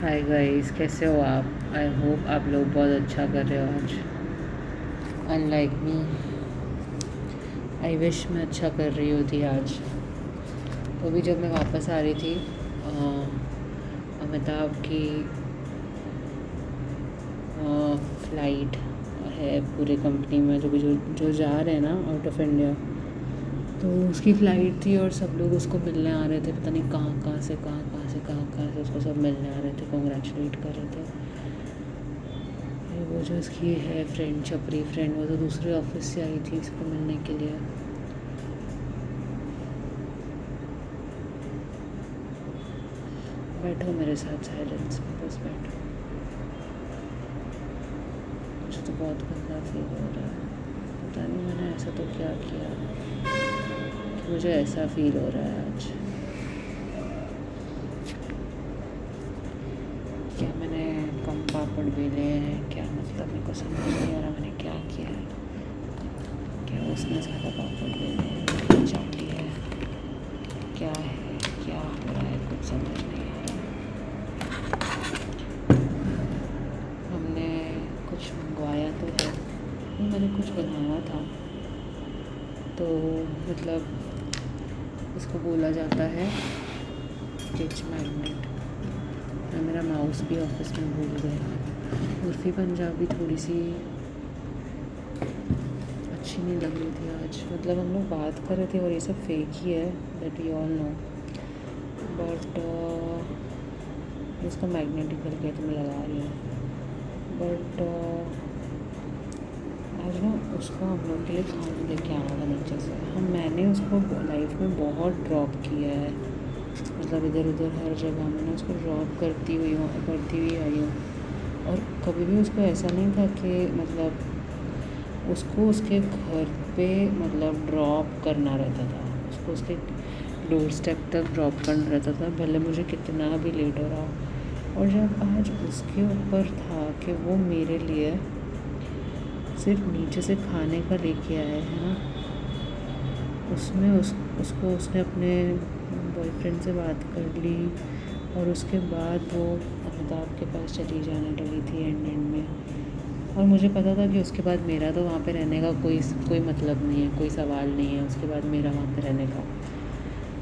Hi guys, कैसे हो आप? आई होप आप लोग बहुत अच्छा कर रहे हो आज। अनलाइक मी, आई विश मैं अच्छा कर रही होती आज। तो अभी जब मैं वापस आ रही थी अमिताभ की फ़्लाइट है पूरे कंपनी में, जो जा रहे हैं ना आउट ऑफ इंडिया, तो उसकी फ़्लाइट थी और सब लोग उसको मिलने आ रहे थे। पता नहीं कहाँ से उसको सब मिलने आ रहे थे, कॉन्ग्रेचुलेट कर रहे थे। वो जो इसकी है फ्रेंड, छपरी फ्रेंड, वो तो दूसरे ऑफिस से आई थी इसको मिलने के लिए। बैठो मेरे साथ साइलेंस में, बस बैठो। मुझे तो बहुत गंदा फील हो रहा है। पता नहीं मैंने ऐसा तो क्या किया कि मुझे ऐसा फील हो रहा है आज। क्या मैंने कम पापड़ बेले हैं क्या? मतलब मेरे को समझ नहीं आ रहा मैंने क्या किया है। क्या उसने ज़्यादा पापड़ बेले हैं, क्या चाटी है, क्या है, क्या हो रहा है, कुछ समझ नहीं आ रहा। हमने कुछ मंगवाया तो है नहीं, मैंने कुछ बनाया था। तो मतलब इसको बोला जाता है फ्रिज मैग्नेट। मैं मेरा माउस भी ऑफिस में भूल गई। उर्फ़ी पंजाबी थोड़ी सी अच्छी नहीं लग रही थी आज। मतलब हम लोग बात कर रहे थे और ये सब फेक ही है, that we all know. But इसका मैग्नेटिक करके तो मैं लगा रही हूँ। बट आज ना उसको हम लोग के लिए खाना लेके आना था नीचे से। मैंने उसको लाइफ में बहुत ड्रॉप किया है, मतलब इधर उधर हर जगह मैंने उसको ड्रॉप करती हुई आई हूँ। और कभी भी उसको ऐसा नहीं था कि मतलब उसको उसके घर पे मतलब ड्रॉप करना रहता था, उसको उसके डोर स्टेप तक ड्रॉप करना रहता था, भले मुझे कितना भी लेट हो रहा हो। और जब आज उसके ऊपर था कि वो मेरे लिए सिर्फ नीचे से खाने का लेके आए हैं ना, उसमें उसको उसने अपने बॉयफ्रेंड से बात कर ली और उसके बाद वो अमिताभ के पास चली जाने लगी थी एंड में। और मुझे पता था कि उसके बाद मेरा तो वहाँ पे रहने का कोई मतलब नहीं है, कोई सवाल नहीं है उसके बाद मेरा वहाँ पे रहने का।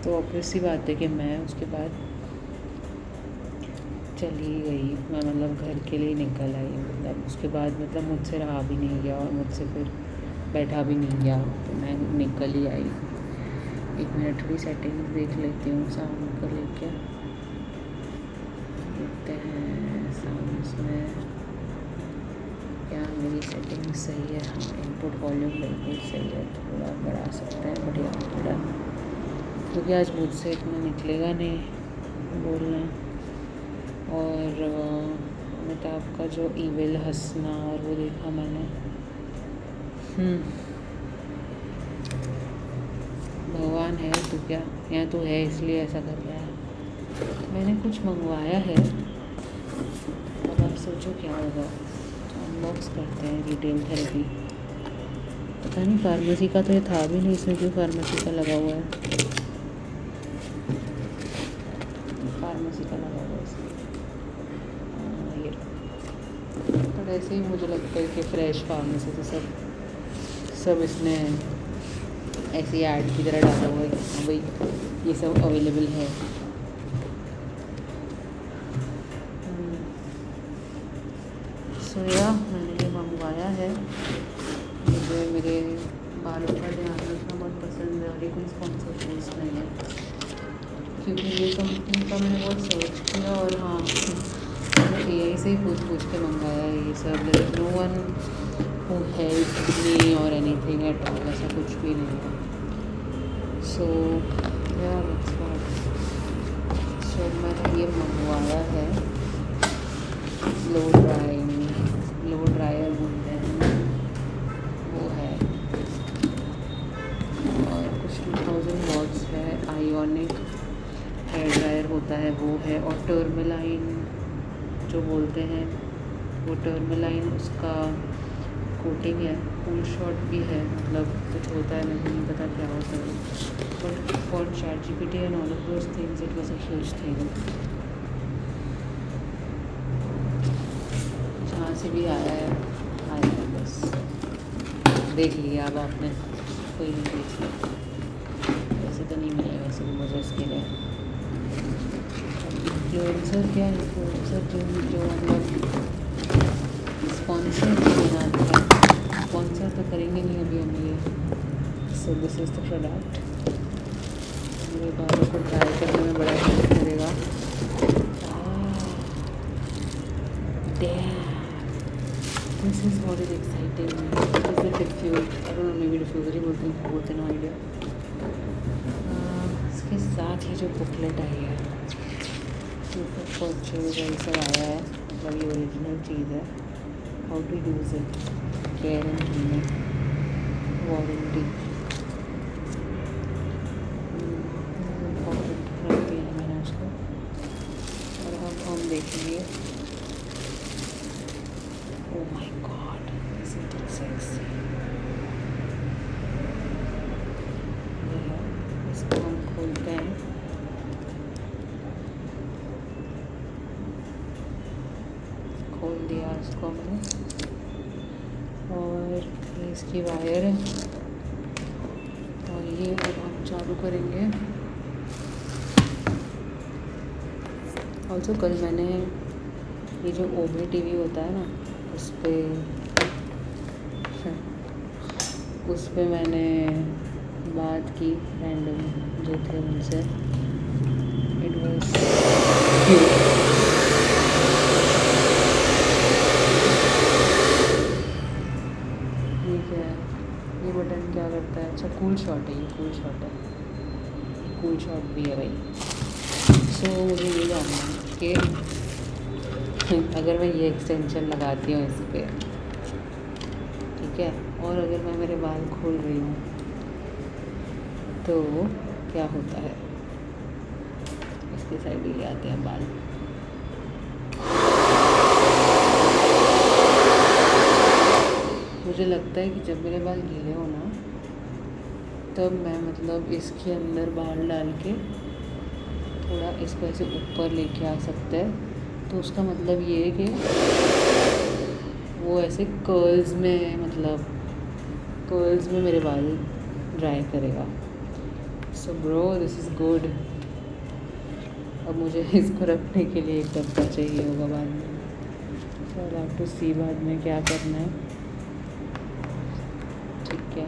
तो ऑब्वियस सी बात है कि मैं उसके बाद चली गई। मैं मतलब घर के लिए निकल आई, मतलब उसके बाद मतलब मुझसे रहा भी नहीं गया और मुझसे फिर बैठा भी नहीं गया, तो मैं निकल ही आई। 1 मिनट थोड़ी सेटिंग्स देख लेती हूँ साउंड को लेके। देखते हैं साउंड्स में क्या मेरी सेटिंग्स सही है। हाँ, इनपुट वॉल्यूम बिल्कुल सही है, थोड़ा बढ़ा सकते हैं, बढ़िया थोड़ा, क्योंकि आज मुझसे इतना निकलेगा नहीं बोलना। और अमिताभ का जो ईविल हंसना और वो देखा मैंने। भगवान है तो क्या, या तो है इसलिए ऐसा कर रहा है। मैंने कुछ मंगवाया है, अब आप सोचो क्या होगा। तो अनबॉक्स करते हैं रिटेल थेरेपी। पता नहीं फार्मेसी का तो ये था भी नहीं, इसमें क्यों फार्मेसी का लगा हुआ है। फार्मेसी का लगा हुआ है इसमें। ये पर ऐसे ही मुझे लगता है कि फ्रेश फार्मेसी तो सब इसने ऐसी ऐड की तरह डाला हुआ है कि हाँ भाई ये सब अवेलेबल है। सोया मैंने ये मंगवाया है। मुझे मेरे बालों का ध्यान रखना बहुत पसंद है और ये कोई स्पॉन्सर नहीं है, क्योंकि ये कंपनी का मैंने बहुत सर्च किया और हाँ मैंने AI से ही पूछ के मंगाया है ये सब। No one who help me और एनीथिंग एट ऑल, ऐसा कुछ भी नहीं है। सो मैंने ये मंगवाया है लो ड्रायर बोलते हैं वो है, और कुछ 2000 वॉट्स है। आयोनिक हेयर ड्रायर होता है वो है, और टर्मलाइन जो बोलते हैं वो टर्मलाइन उसका कोटिंग है। कूल शॉट भी है, मतलब कुछ होता है, मुझे नहीं पता क्या होता है, but for ChatGPT and all of those things it was a huge thing. भी आया है बस देख लिया। अब आपने कोई नहीं देख लिया, वैसे तो नहीं मिलेगा वैसे भी मुझे इसके लिए। इन्फ्लुएंसर क्या इन्फ्लुएंसर जो मतलब स्पॉन्सर तो करेंगे नहीं अभी हम ये। So this is the product, मेरे बालों को ड्राई करने में बड़ा हेल्प करेगा। This is what is exciting me. This is diffuse, I don't know, maybe diffuser ही बोलते नो आइडिया। इसके साथ ही जो बुकलेट आई है परचेज यही सब आया है, मतलब ये ओरिजिनल चीज़ है। How to use it, care and cleaning, warranty, important रख दिया है मैंने उसको। और अब हम देखेंगे। Oh my god, isn't it sexy? ये है, इसको हम खोलते हैं। खोल दिया इसको मैंने, और ये इसकी वायर है, और ये अब हम चालू करेंगे। ऑल्सो कल मैंने ये जो ओबे टीवी होता है ना, उस पे मैंने बात की रैंडम जो थे उनसे। इट वाज ठीक है। ये बटन क्या करता है? अच्छा, कूल शॉट है, ये कूल शॉट है, कूल शॉट भी है भाई। सो मुझे ये जानना है कि अगर मैं ये एक्सटेंशन लगाती हूँ इस पर, ठीक है, और अगर मैं मेरे बाल खोल रही हूँ तो क्या होता है? इसके साइड ही आते हैं बाल। मुझे लगता है कि जब मेरे बाल गीले हो ना, तब मैं मतलब इसके अंदर बाल डाल के थोड़ा इसको ऐसे ऊपर लेके आ सकते हैं। तो उसका मतलब ये है कि वो ऐसे कर्ल्स में, मतलब कर्ल्स में मेरे बाल ड्राई करेगा। So bro, this is good. अब मुझे इसको रखने के लिए एक डब्बा चाहिए होगा बाद में। सो आई हैव टू सी बाद में क्या करना है। ठीक है,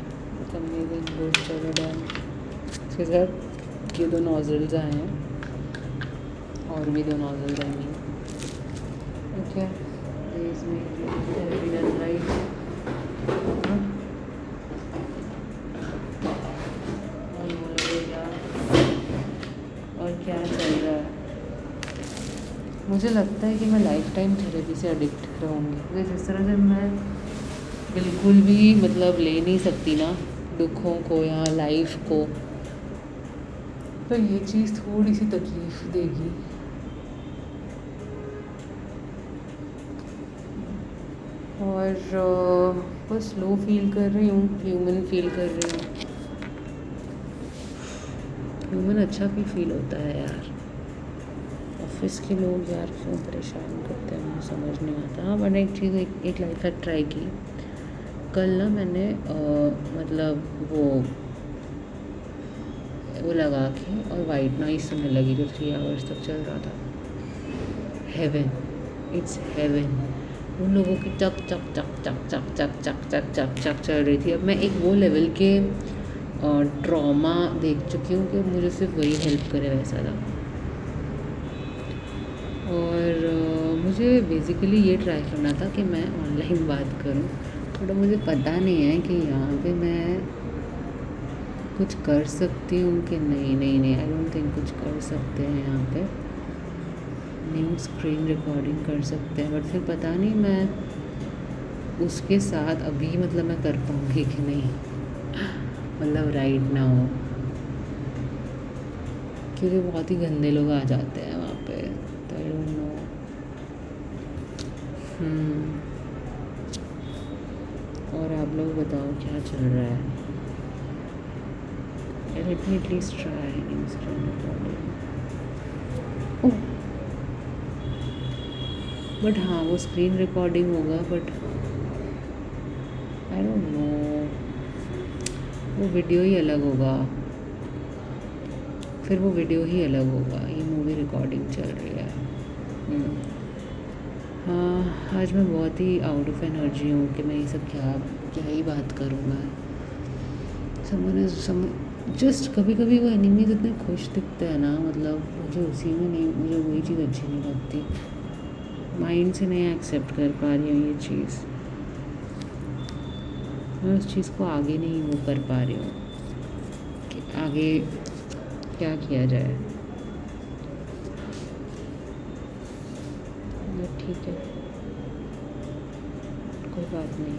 अमेजिंग, गुड, चलो डन। इसके साथ ये दो नोजल्स आए हैं, और भी दो नोजल्स आएंगे। ओके, इसमें राइट। और क्या चल रहा है? मुझे लगता है कि मैं लाइफ टाइम थेरेपी से एडिक्ट रहूँगी, क्योंकि जिस तरह से मैं बिल्कुल भी मतलब ले नहीं सकती ना दुखों को या लाइफ को, तो ये चीज़ थोड़ी सी तकलीफ देगी। और बस लो फील कर रही हूँ, ह्यूमन फील कर रही हूँ। ह्यूमन अच्छा भी फील होता है यार। ऑफिस के लोग यार क्यों परेशान करते हैं, मुझे समझ नहीं आता। हाँ, मैंने एक चीज़ एक लाइफ हैक ट्राई की कल ना। मैंने मतलब वो लगा के और वाइट नॉइस सुनने लगी, जो 3 आवर्स तक चल रहा था। Heaven, it's heaven. उन लोगों की चक चक चक चक चक चक चक चक चक चक चल रही थी। अब मैं एक वो लेवल के ट्रॉमा देख चुकी हूँ कि मुझे सिर्फ वही हेल्प करे, वैसा था। और मुझे बेसिकली ये ट्राई करना था कि मैं ऑनलाइन बात करूँ, बट मुझे पता नहीं है कि यहाँ पे मैं कुछ कर सकती हूँ कि नहीं। आई डोंट थिंक कुछ कर सकते हैं यहाँ पे। न्यू स्क्रीन रिकॉर्डिंग कर सकते हैं, बट फिर पता नहीं मैं उसके साथ अभी मतलब मैं कर पाऊँगी कि नहीं, मतलब राइट नाउ, क्योंकि बहुत ही गंदे लोग आ जाते हैं वहाँ पे। तो आई डोंट नो। और आप लोग बताओ क्या चल रहा है? Let me at least try instant recording. Oh, but हाँ वो स्क्रीन रिकॉर्डिंग होगा, बट आई डोंट नो, वो वीडियो ही अलग होगा, फिर वो वीडियो ही अलग होगा। ये मूवी रिकॉर्डिंग चल रही है। हाँ आज मैं बहुत ही आउट ऑफ एनर्जी हूँ कि मैं ये सब क्या क्या ही बात करूँ मैं। जस्ट कभी कभी वो एनिमीज इतने खुश दिखते हैं ना, मतलब मुझे उसी में नहीं, मुझे वही चीज़ अच्छी नहीं लगती, माइंड से नहीं एक्सेप्ट कर पा रही हूँ ये चीज़, मैं उस चीज़ को आगे नहीं वो कर पा रही हूँ कि आगे क्या किया जाए। बट ठीक है, कोई बात नहीं,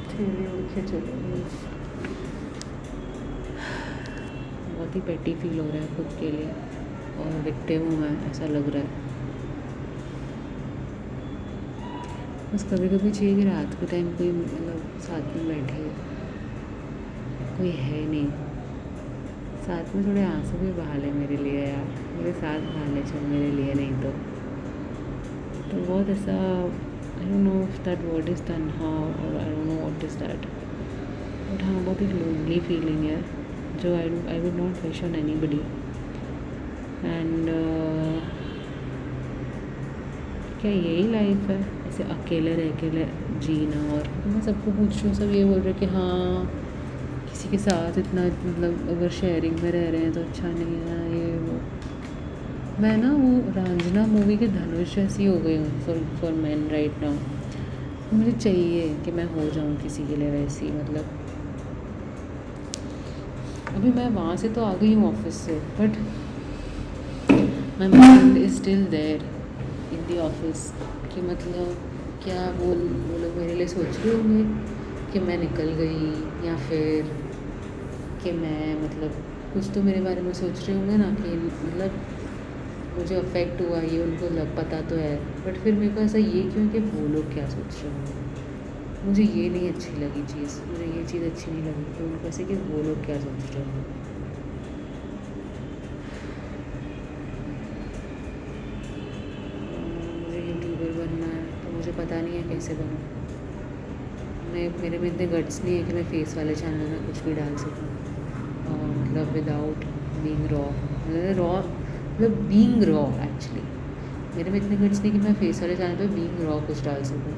थैली उठ के चलेंगे। बहुत ही पेटी फील हो रहा है खुद के लिए, और विक्टिम हूँ मैं, ऐसा लग रहा है। बस कभी कभी चाहिए कि रात के टाइम कोई मतलब साथ में बैठे, कोई है नहीं साथ में, थोड़े आंसू भी बहा ले मेरे लिए यार, मेरे साथ बहा ले चल मेरे लिए, नहीं तो बहुत ऐसा, आई don't know if that word is तन्हा, और आई don't know what is that, but हाँ बहुत ही लोनली फीलिंग है जो I would not wish on anybody. And क्या यही लाइफ है, ऐसे अकेले रह के जीना? और मैं सबको पूछ रही हूँ, सब ये बोल रहे कि हाँ किसी के साथ इतना, मतलब अगर शेयरिंग में रह रहे हैं तो अच्छा नहीं है ये वो। मैं ना वो रांझना मूवी के धनुष जैसी हो गई हूँ फॉर मैन राइट नाउ। मुझे चाहिए कि मैं हो जाऊँ किसी के लिए वैसी, मतलब अभी मैं वहाँ से तो आ गई हूँ ऑफिस से, but my mind is still there in the office, कि मतलब क्या वो लोग मेरे लिए सोच रहे होंगे कि मैं निकल गई, या फिर कि मैं मतलब कुछ तो मेरे बारे में सोच रहे होंगे ना, कि मतलब मुझे अफेक्ट हुआ ये उनको पता तो है, बट फिर मेरे को ऐसा ये क्यों कि वो लोग क्या सोच रहे होंगे। मुझे ये नहीं अच्छी लगी चीज़, मुझे ये चीज़ अच्छी नहीं लगी कि उनको ऐसे कि वो लोग क्या सोच रहे होंगे। मुझे यूट्यूबर बनना है, तो मुझे पता नहीं है कैसे बनूँ। मेरे में इतने गट्स नहीं है कि मैं फेस वाले चैनल में कुछ भी डाल सकूँ, मतलब विदाउट बीइंग रॉ, मतलब बीइंग रॉ एक्चुअली। मेरे में इतने गट्स नहीं कि मैं फेस वाले चैनल पे बीइंग रॉ कुछ डाल सकूँ,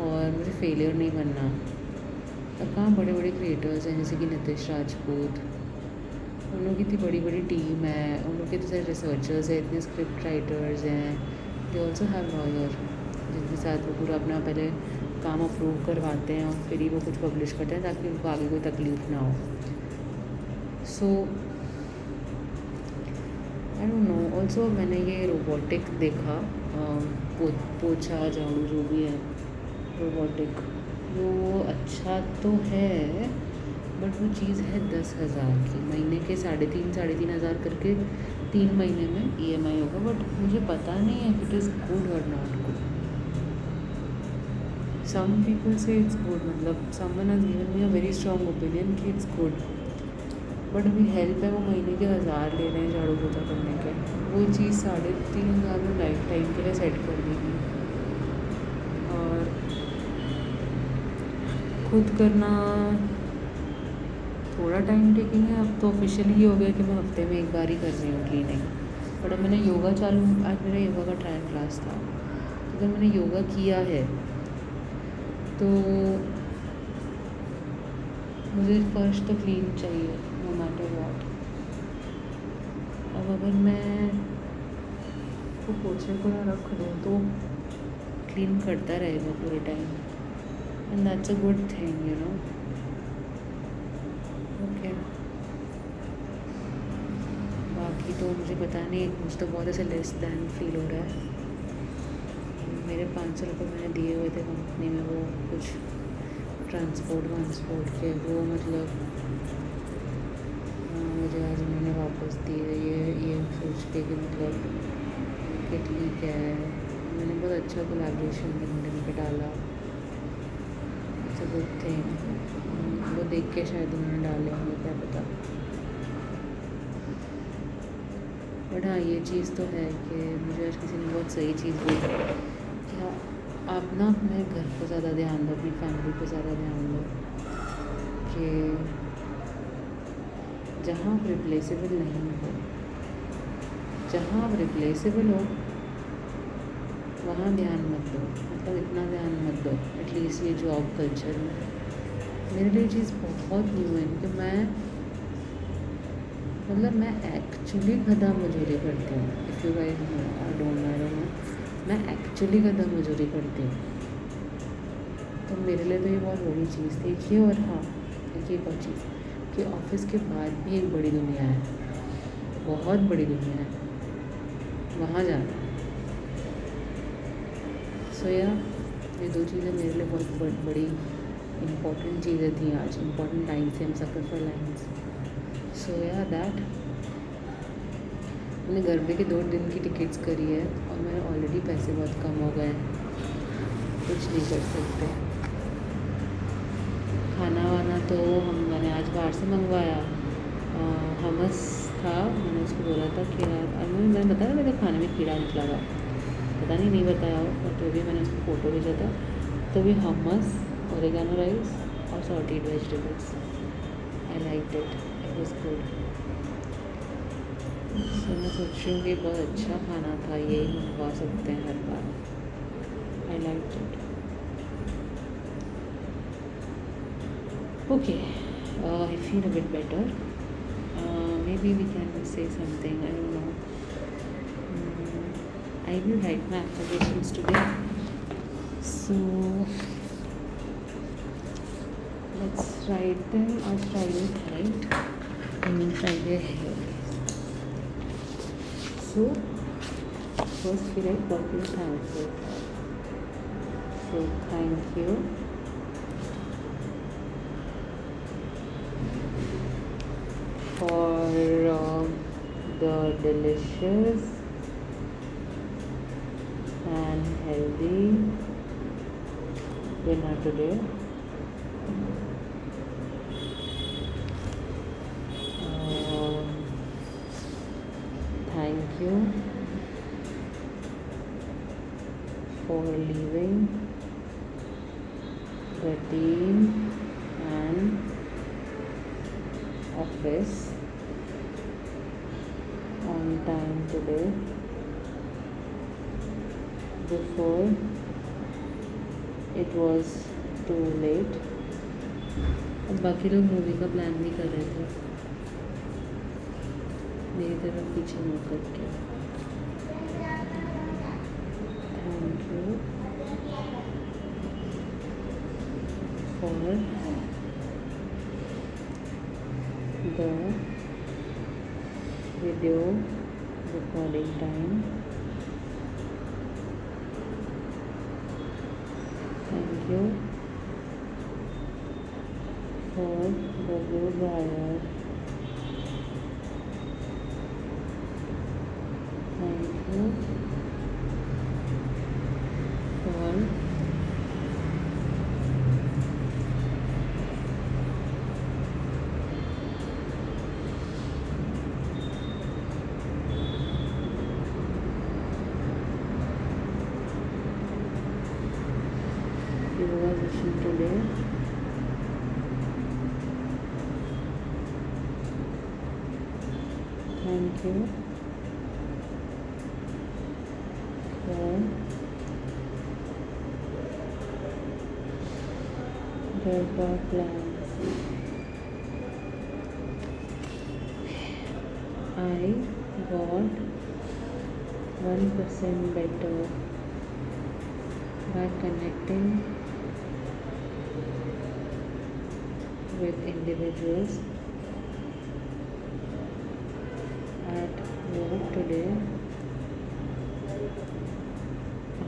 और मुझे फेलियर नहीं बनना। अब कहाँ बड़े बड़े क्रिएटर्स हैं जैसे कि नितिश राजपूत, उन लोगों की इतनी बड़ी बड़ी टीम है, उन लोग के इतने सारे रिसर्चर्स हैं, इतने स्क्रिप्ट राइटर्स हैं, दे ऑल्सो हैव लॉयर जिनके साथ वो पूरा अपना पहले काम अप्रूव करवाते हैं और फिर ही वो कुछ पब्लिश करते हैं ताकि उनको आगे कोई तकलीफ़ ना हो। सो आई डोंट नो। ऑल्सो मैंने ये रोबोटिक देखा, पोछा झाड़ू जो भी है रोबोटिक, वो अच्छा तो है, बट वो चीज़ है 10,000 की, महीने के 3,500 करके 3 महीने में EMI होगा, बट मुझे पता नहीं है इट इज़ गुड और नॉट गुड। सम पीपल से इट्स गुड, मतलब someone has given me a very strong opinion कि इट्स गुड, बट अभी हेल्प है वो महीने के 1,000 ले रहे हैं झाड़ू पोछा करने के, वो चीज़ 3,500 में लाइफ टाइम के लिए सेट कर देगी। और खुद करना थोड़ा टाइम टेकिंग है, अब तो ऑफिशियली ये हो गया कि मैं हफ्ते में एक बार ही कर रही हूँ क्लीनिंग। बट अब मैंने योगा चालू, आज मेरा योगा का ट्रायल क्लास था, तो अगर मैंने योगा किया है तो मुझे फर्श तो क्लीन चाहिए नो मैटर व्हाट। अब अगर मैं वो पोछे को ना रख दूँ तो क्लीन करता रहेगा पूरे time, and that's a good thing you know. Okay, बाकी तो मुझे पता नहीं, मुझे तो बहुत ऐसे लेस दैन फील हो रहा है। मेरे 500 रुपये मैंने दिए हुए थे कंपनी में, वो कुछ ट्रांसपोर्ट के, वो मतलब मुझे आज उन्होंने वापस दिए, ये सोच के कि मतलब कि ठीक है, मैंने बहुत अच्छा कोलैबोरेशन लिंक्डइन पे डाला, इट्स अ गुड थिंग। वो देख के शायद उन्होंने डाले होंगे, क्या पता। बट हाँ ये चीज़ तो है कि मुझे आज किसी ने बहुत सही चीज़ बोली कि आप ना अपने घर को ज़्यादा ध्यान दो, अपनी फैमिली को ज़्यादा ध्यान दो, कि जहाँ आप रिप्लेसेबल नहीं हो, जहाँ आप रिप्लेसेबल हो वहाँ ध्यान मत दो, मतलब इतना ध्यान मत दो। एटलीस्ट ये जॉब कल्चर में मेरे लिए चीज़ बहुत न्यू है कि मैं एक्चुअली गधा मजूरी करती हूँ। If you guys know, I don't know, मैं एक्चुअली गधा मजूरी करती हूँ। तो मेरे लिए तो ये बहुत बड़ी चीज़ थी कि, और हाँ एक और चीज़ कि ऑफिस के बाद भी एक बड़ी दुनिया है, बहुत बड़ी दुनिया है, वहाँ जाना। सो ये दो चीज़ें मेरे लिए बहुत बड़ी इम्पोर्टेंट चीज़ें थी आज, इम्पोर्टेंट टाइम से हम सफ़र लाइन्स। सो दैट मैंने गरबे के 2 दिन की टिकट्स करी है और मेरे ऑलरेडी पैसे बहुत कम हो गए हैं, कुछ नहीं कर सकते। खाना वाना तो मैंने आज बाहर से मंगवाया, हमस था। मैंने उसको बोला था कि यार, मैंने बताया मेरे खाने में कीड़ा निकला था, पता नहीं बताया हो, बट तो भी मैंने उसको फ़ोटो भेजा था। तो भी हमस, ओरेगानो राइस और sautéed vegetables, I like it was good. So मैं सोच रही हूँ कि बहुत अच्छा खाना था, यही मंगवा सकते हैं हर बार। I like it. Okay, I feel a bit better. Maybe we can say something, I don't know. I will write my applications today. So let's write them. I'll try it right. I mean Friday here. So first we write what we thankful for. So thank you for the delicious and healthy dinner today. Thank you for leaving the team and office on time today before it was too late. अब बाकी लोग movie का plan भी कर रहे थे, मेरी तरफ पीछे मुड़ करके। Thank you for the video recording time. Thank you for the blue wire. Thank you for yoga session today. Thank you for the plans. I got 1% better by connecting with individuals at work today.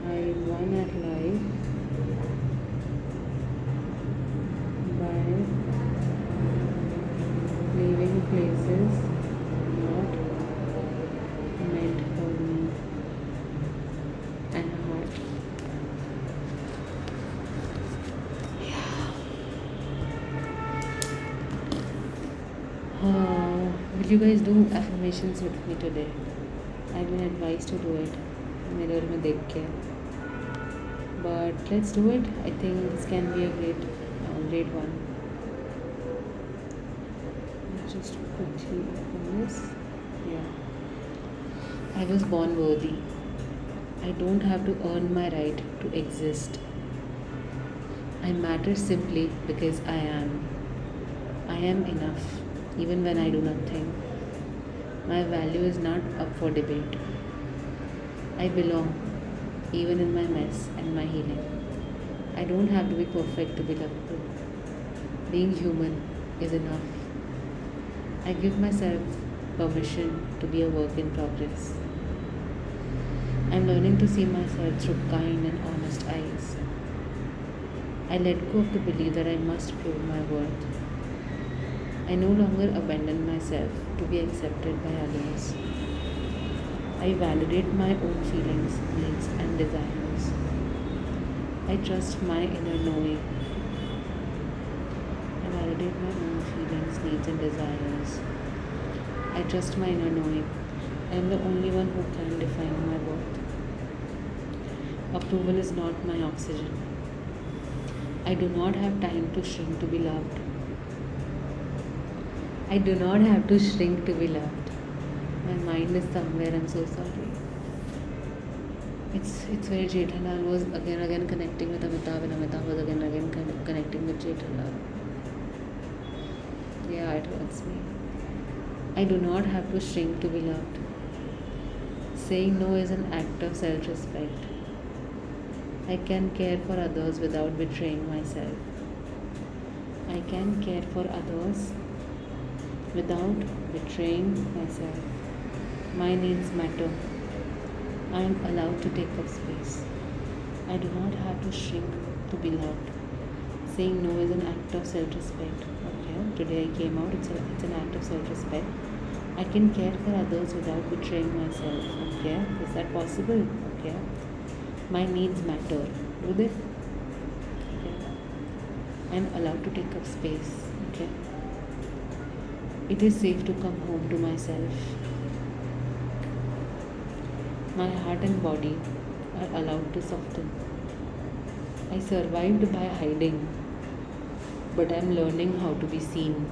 I won at life by leaving places not meant for me and heart. Will you guys do affirmations with me today? I've been advised to do it. Mirror में देख के. But let's do it. I think this can be a great one. Let's just quickly open this. Yeah. I was born worthy. I don't have to earn my right to exist. I matter simply because I am. I am enough, even when I do nothing. My value is not up for debate. I belong, even in my mess and my healing. I don't have to be perfect to be lovable. Being human is enough. I give myself permission to be a work in progress. I'm learning to see myself through kind and honest eyes. I let go of the belief that I must prove my worth. I no longer abandon myself to be accepted by others. I validate my own feelings, needs, and desires. I trust my inner knowing. I validate my own feelings, needs, and desires. I trust my inner knowing. I am the only one who can define my worth. Approval is not my oxygen. I do not have time to shrink to be loved. I do not have to shrink to be loved. My mind is somewhere, I'm so sorry. It's where Jethalal was again connecting with Amitabh, and Amitabh was again connecting with Jethalal. Yeah, it hurts me. I do not have to shrink to be loved. Saying no is an act of self-respect. I can care for others without betraying myself. I can care for others without betraying myself. My needs matter. I am allowed to take up space. I do not have to shrink to be loved. Saying no is an act of self-respect. Okay, today I came out, it's an act of self-respect. I can care for others without betraying myself. Okay, is that possible? Okay. My needs matter. Do they? Okay. I am allowed to take up space. Okay. It is safe to come home to myself. My heart and body are allowed to soften. I survived by hiding, but I am learning how to be seen.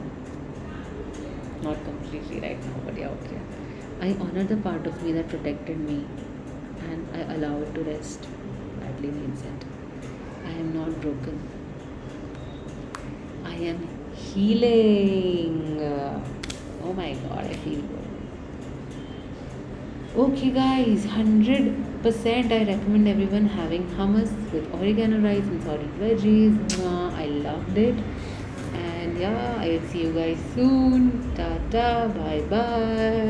Not completely right now, but yeah, okay. I honor the part of me that protected me, and I allow it to rest. Badly means it. I am not broken. I am healing. Oh my god, I feel good. Okay, guys, 100% I recommend everyone having hummus with oregano rice and sorry veggies. I loved it. And yeah, I will see you guys soon. Tata, bye bye.